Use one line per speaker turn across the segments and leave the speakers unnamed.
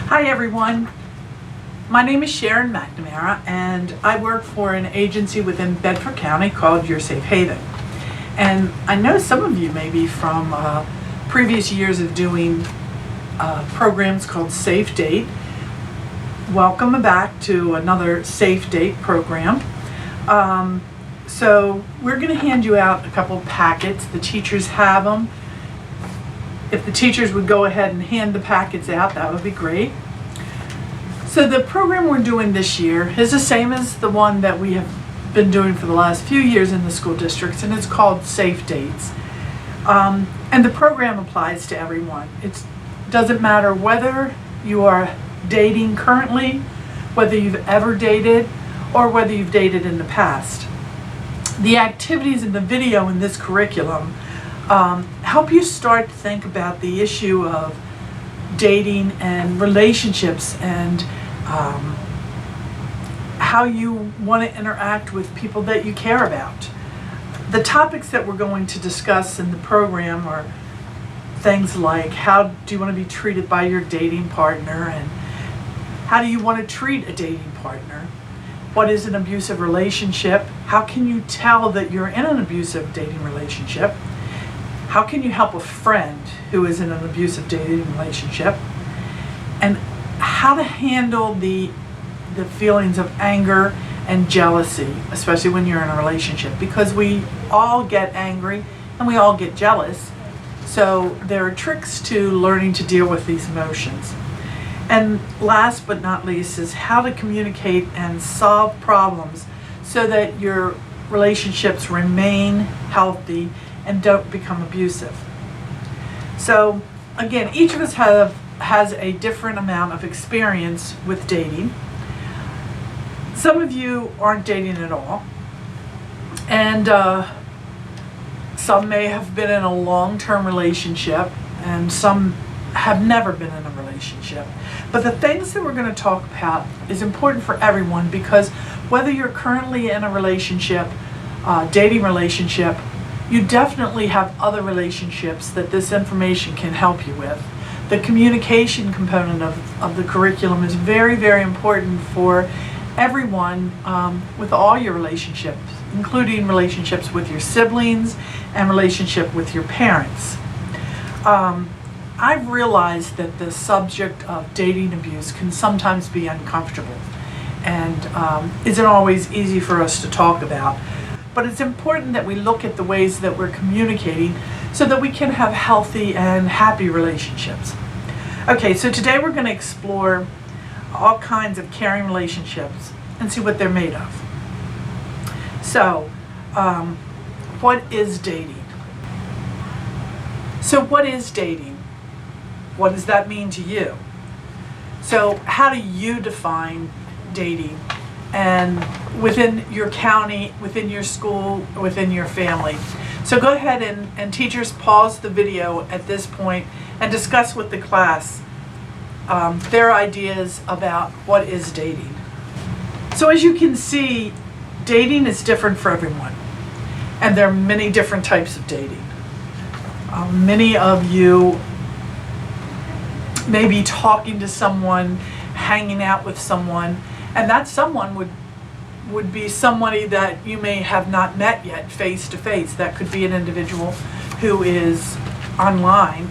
Hi everyone, my name is Sharon McNamara and I work for an agency within Bedford County called Your Safe Haven. And I know some of you maybe from previous years of doing programs called Safe Date. Welcome back to another Safe Date program. So we're going to hand you out a couple packets. The teachers have them. If the teachers would go ahead and hand the packets out, that would be great. So the program we're doing this year is the same as the one that we have been doing for the last few years in the school districts, and it's called Safe Dates. And the program applies to everyone. It doesn't matter whether you are dating currently, whether you've ever dated, or whether you've dated in the past. The activities in the video in this curriculum help you start to think about the issue of dating and relationships and how you want to interact with people that you care about. The topics that we're going to discuss in the program are things like how do you want to be treated by your dating partner, and how do you want to treat a dating partner? What is an abusive relationship? How can you tell that you're in an abusive dating relationship? How can you help a friend who is in an abusive dating relationship? And how to handle the feelings of anger and jealousy, especially when you're in a relationship, because we all get angry and we all get jealous. So there are tricks to learning to deal with these emotions. And last but not least is how to communicate and solve problems so that your relationships remain healthy and don't become abusive. So again, each of us has a different amount of experience with dating. Some of you aren't dating at all, and some may have been in a long-term relationship, and some have never been in a relationship. But the things that we're going to talk about is important for everyone, because whether you're currently in a relationship, dating relationship, you definitely have other relationships that this information can help you with. The communication component of the curriculum is very, very important for everyone with all your relationships, including relationships with your siblings and relationship with your parents. I've realized that the subject of dating abuse can sometimes be uncomfortable and isn't always easy for us to talk about. But it's important that we look at the ways that we're communicating so that we can have healthy and happy relationships. Okay, so today we're going to explore all kinds of caring relationships and see what they're made of. So, what is dating? So what is dating? What does that mean to you? So how do you define dating? And within your county, within your school, within your family. So go ahead and teachers pause the video at this point and discuss with the class their ideas about what is dating. So as you can see, dating is different for everyone. And there are many different types of dating. Many of you may be talking to someone, hanging out with someone, and that someone would be somebody that you may have not met yet face to face. That could be an individual who is online.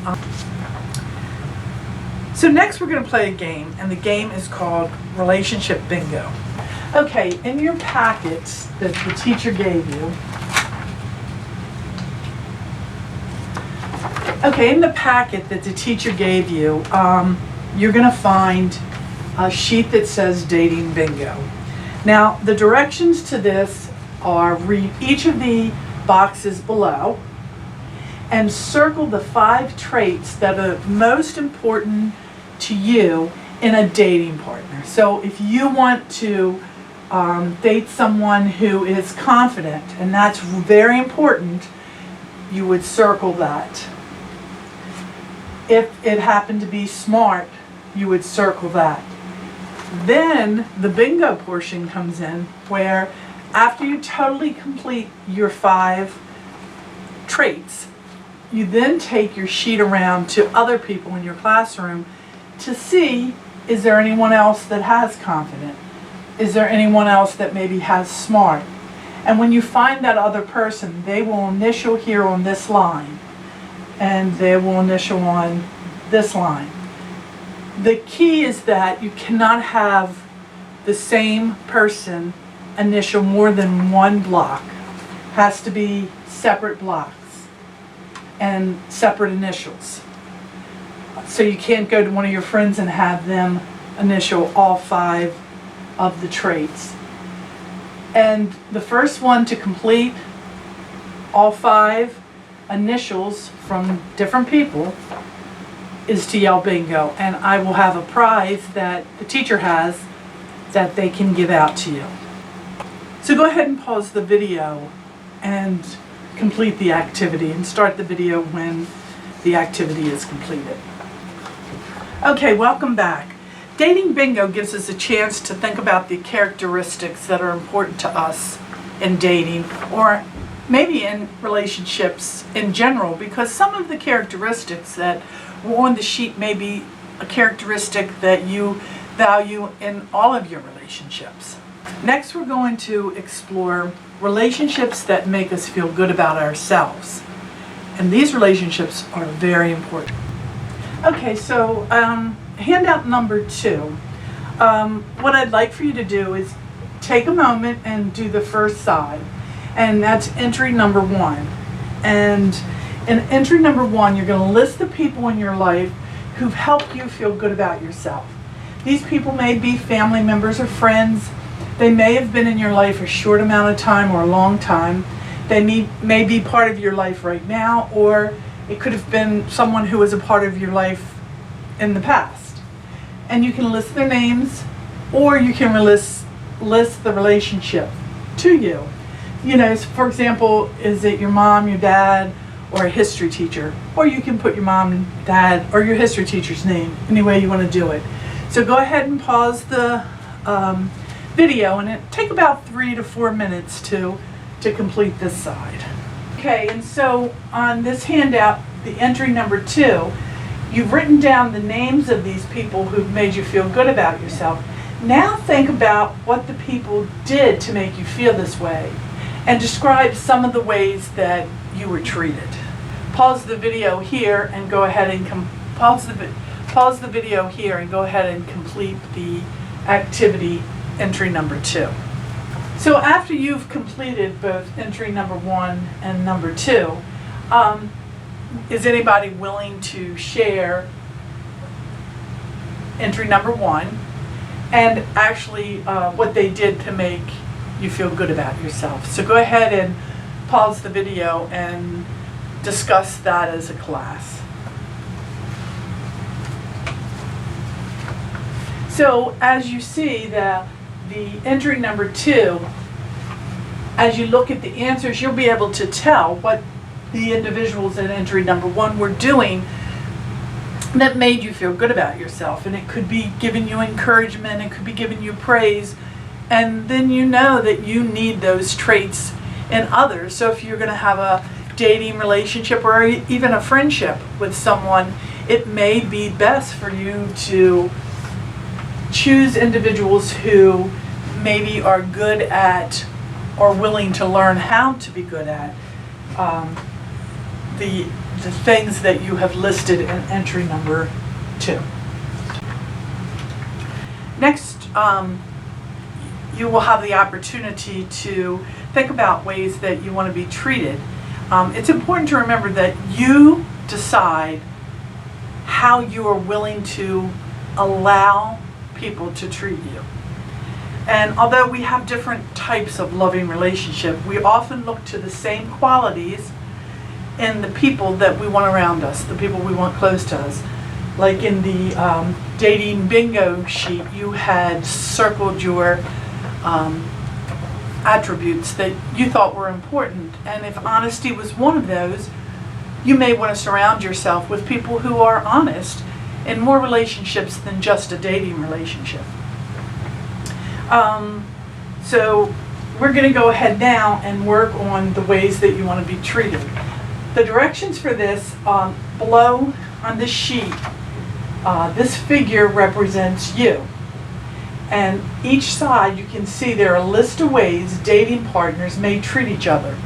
So next we're going to play a game, and the game is called Relationship Bingo. Okay, in your packets that the teacher gave you, in the packet that the teacher gave you, you're going to find a sheet that says Dating Bingo. Now, the directions to this are read each of the boxes below and circle the 5 traits that are most important to you in a dating partner. So if you want to date someone who is confident, and that's very important, you would circle that. If it happened to be smart, you would circle that. Then the bingo portion comes in, where after you totally complete your 5 traits, you then take your sheet around to other people in your classroom to see Is there anyone else that has confident? Is there anyone else that maybe has smart? And when you find that other person, they will initial here on this line, and they will initial on this line. The key is that you cannot have the same person initial more than one block. Has to be separate blocks and separate initials. So you can't go to one of your friends and have them initial all 5 of the traits. And the first one to complete all 5 initials from different people is to yell bingo. And I will have a prize that the teacher has that they can give out to you. So go ahead and pause the video and complete the activity, and start the video when the activity is completed. Okay, welcome back. Dating bingo gives us a chance to think about the characteristics that are important to us in dating, or maybe in relationships in general, because some of the characteristics that were on the sheet may be a characteristic that you value in all of your relationships. Next, we're going to explore relationships that make us feel good about ourselves. And these relationships are very important. Okay, so handout number 2. What I'd like for you to do is take a moment and do the first side. And that's entry number 1. And in entry number 1, you're going to list the people in your life who've helped you feel good about yourself. These people may be family members or friends. They may have been in your life a short amount of time or a long time. They may be part of your life right now, or it could have been someone who was a part of your life in the past. And you can list their names, or you can list the relationship to you. You know, for example, is it your mom, your dad, or a history teacher? Or you can put your mom, dad, or your history teacher's name, any way you want to do it. So go ahead and pause the video, and it take about 3 to 4 minutes to complete this side. Okay, and so on this handout, the entry number 2, you've written down the names of these people who've made you feel good about yourself. Now think about what the people did to make you feel this way, and describe some of the ways that you were treated. Pause the video here and go ahead and pause the video here and go ahead and complete the activity entry number 2. So after you've completed both entry number 1 and number 2, is anybody willing to share entry number 1 and actually what they did to make you feel good about yourself? So go ahead and pause the video and discuss that as a class. So as you see, the entry number 2, as you look at the answers, you'll be able to tell what the individuals in entry number 1 were doing that made you feel good about yourself. And it could be giving you encouragement, it could be giving you praise, and then you know that you need those traits in others. So if you're going to have a dating relationship or even a friendship with someone, it may be best for you to choose individuals who maybe are good at or willing to learn how to be good at the things that you have listed in entry number 2. Next, you will have the opportunity to think about ways that you want to be treated. It's important to remember that you decide how you are willing to allow people to treat you. And although we have different types of loving relationship, we often look to the same qualities in the people that we want around us, the people we want close to us. Like in the dating bingo sheet, you had circled your attributes that you thought were important. And if honesty was one of those, you may want to surround yourself with people who are honest in more relationships than just a dating relationship. So we're going to go ahead now and work on the ways that you want to be treated. The directions for this below on this sheet This figure represents you. And each side, you can see there are a list of ways dating partners may treat each other.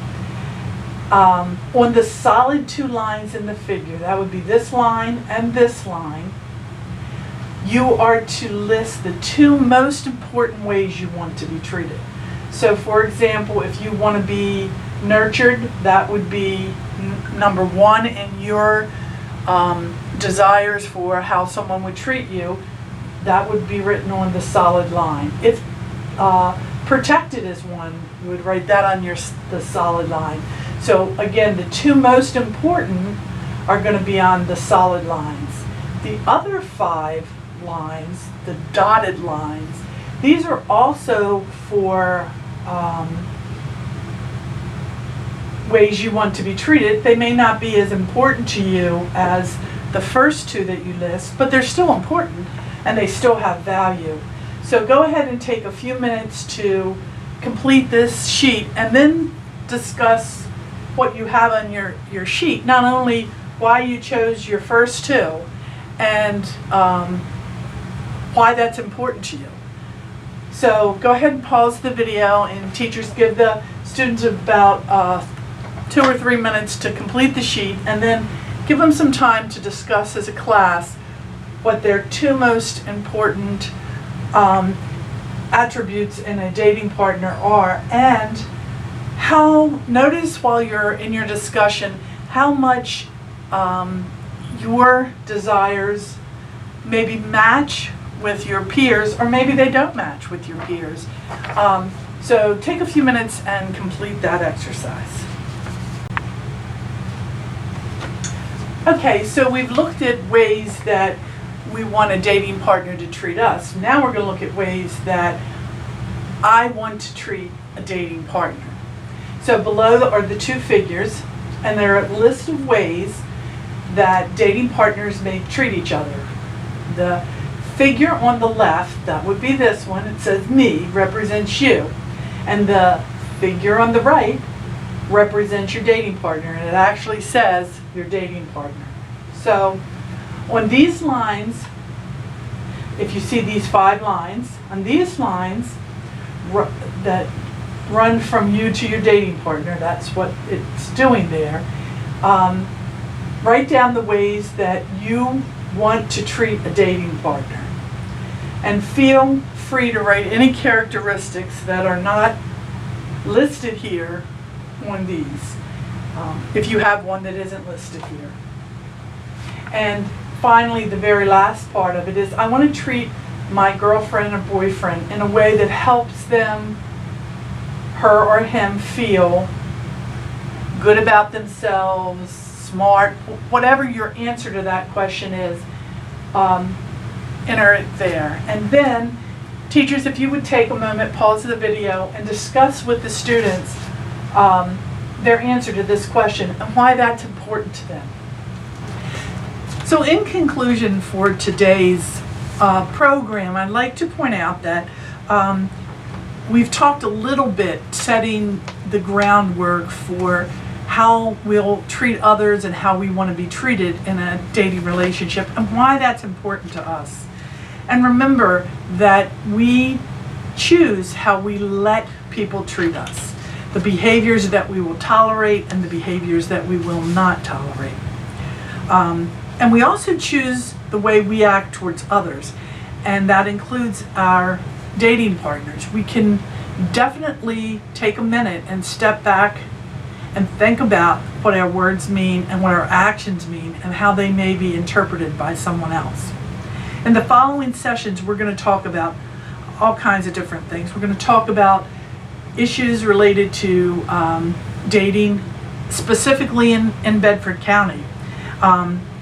On the solid two lines in the figure, that would be this line and this line, you are to list the two most important ways you want to be treated. So for example, if you want to be nurtured, that would be number one in your desires for how someone would treat you. That would be written on the solid line. If protected is one, you would write that on the solid line. So again, the two most important are going to be on the solid lines. The other 5 lines, the dotted lines, these are also for ways you want to be treated. They may not be as important to you as the first 2 that you list, but they're still important and they still have value. So go ahead and take a few minutes to complete this sheet and then discuss what you have on your sheet. Not only why you chose your first 2 and why that's important to you. So go ahead and pause the video, and teachers give the students about 2 or 3 minutes to complete the sheet, and then give them some time to discuss as a class what their 2 most important attributes in a dating partner are, and notice while you're in your discussion how much your desires maybe match with your peers, or maybe they don't match with your peers. So take a few minutes and complete that exercise. Okay, so we've looked at ways that we want a dating partner to treat us. Now we're going to look at ways that I want to treat a dating partner. So below are the 2 figures, and there are a list of ways that dating partners may treat each other. The figure on the left, that would be this one, it says me, represents you. And the figure on the right represents your dating partner, and it actually says your dating partner. So on these lines, if you see these 5 lines, on these lines that run from you to your dating partner, that's what it's doing there, write down the ways that you want to treat a dating partner. And feel free to write any characteristics that are not listed here on these, if you have one that isn't listed here. And finally, the very last part of it is I want to treat my girlfriend or boyfriend in a way that helps them, her or him, feel good about themselves, smart, whatever your answer to that question is, enter it there. And then, teachers, if you would take a moment, pause the video, and discuss with the students their answer to this question and why that's important to them. So in conclusion for today's program, I'd like to point out that we've talked a little bit, setting the groundwork for how we'll treat others and how we want to be treated in a dating relationship and why that's important to us. And remember that we choose how we let people treat us, the behaviors that we will tolerate and the behaviors that we will not tolerate. And we also choose the way we act towards others, and that includes our dating partners. We can definitely take a minute and step back and think about what our words mean and what our actions mean and how they may be interpreted by someone else. In the following sessions, we're going to talk about all kinds of different things. We're going to talk about issues related to dating, specifically in Bedford County.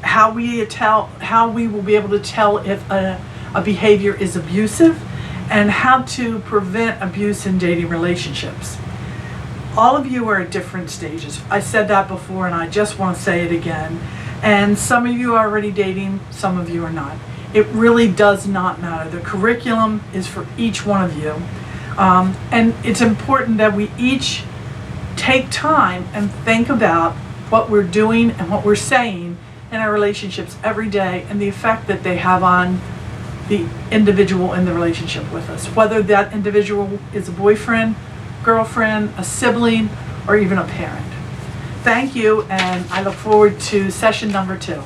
How we will be able to tell if a behavior is abusive, and how to prevent abuse in dating relationships. All of you are at different stages. I said that before, and I just want to say it again. And some of you are already dating, some of you are not. It really does not matter. The curriculum is for each one of you. And it's important that we each take time and think about what we're doing and what we're saying in our relationships every day and the effect that they have on the individual in the relationship with us, whether that individual is a boyfriend, girlfriend, a sibling, or even a parent. Thank you, and I look forward to session number 2.